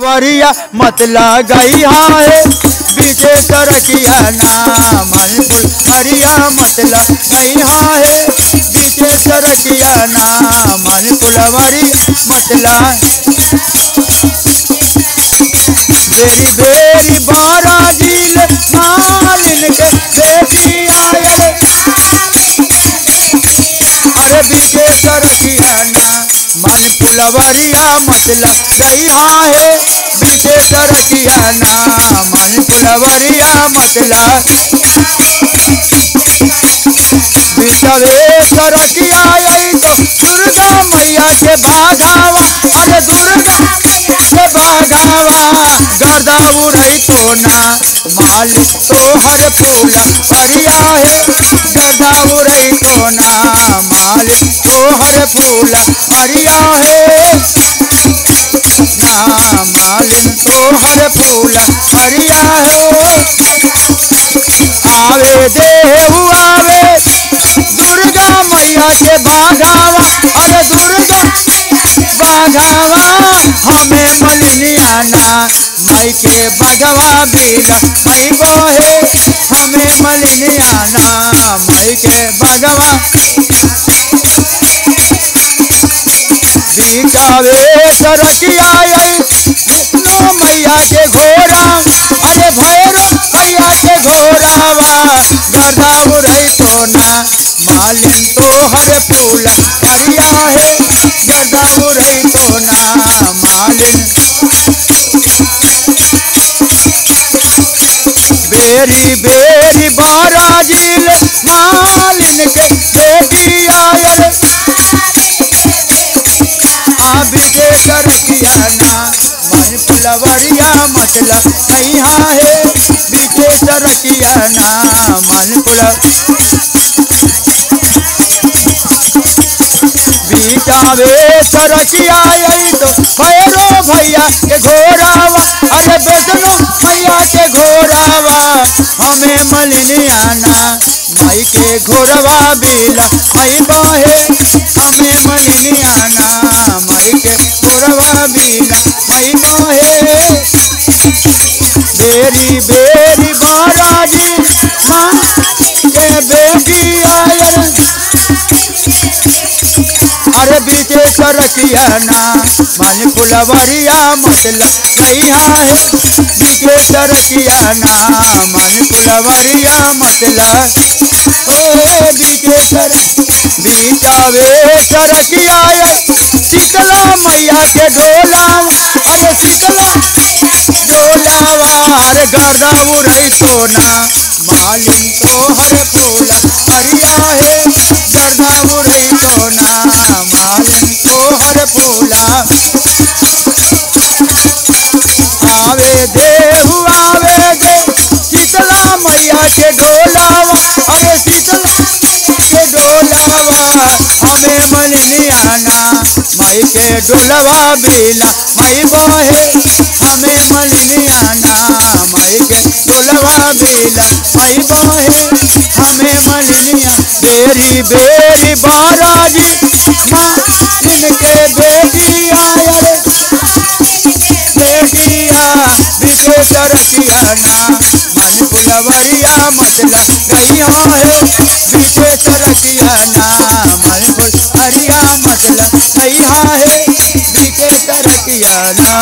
वरिया मतला गई है बीचे सरकिया ना मनपुल वरिया मतला गई है बीचे सरकिया ना मनपुल वरी मतला बेरी बेरी बारा जिल मालिन के बेटी आए अरे बीचे सरकिया ना मनपुल वरिया मतला गई है बीचे सरकिया ना मनपुल वरिया मतला बिचवे सरकिया आई तो दुर्गा मैया के बाघावा अरे दुर्गा के बाघावा गर्दा उड़ई तो ना मालिक तो हर फूला परिया है गर्दा उड़ई तो ना मालिक तो हर फूला परिया है ना मालिक तो हर फूला परिया है आवे देव आवे दुर्गा मैया के बाघावा अरे दुर्गा बाघावा हमें मलिनिया ना माई के बाघवा बीला मई बोहे हमें मलिनिया ना माई के बाघवा बीचावे सरकिया नो मैया के घोड़ा अरे भैरो मैया के घोड़ावा गर्दा उड़ई तो ना मालिन तो हर फूला परिया है गर्दा उड़ई तो ना मालिन बेरी बेरी बारा जिल मालिन के बेटी आए बीचे सरकिया ना मनपुल वरिया मतला नहीं है बीचे सरकिया ना मनपुल बीचावे सरकिया आई तो भैरो भैया के घोड़ावा अरे बेदनो भैया के घोड़ावा हमें मलिनिया ना माई के घोड़वा बीला मई बहे हमें मलिनिया ना माई के घोड़वा बीला मई बहे बेरी बेरी बाराजी माँ के बेटी आए अरे बीचे सरकिया ना मनपुल वरिया मतला नहीं है बीचे सरकिया ना मनपुल वरिया मतला ओ बीचे सर बीचावे सरकिया शीतला मैया के डोलावा अरे शीतला डोलावा अरे गर्दा उड़ई तो ना मालिन तो हर फूला परिया है गर्दा उड़ई तो ना मालिन तो हर फूला आवे देव आवे दे शीतला मैया के डोलावा अरे शीतला के डोलावा हमें मलिनिया ना माई के डोलवा बीला मई बहे हमें मलिनिया ना माई के डोलवा बीला मई बहे हमें मलिनिया बेरी बेरी बाराजी माँ इनके बेटी आए बेटिया बीचे सरकिया ना मनपुल वरिया मतला गई है बीचे सरकिया ना मनपुल वरिया मतला गई है बीचे सरकिया ना।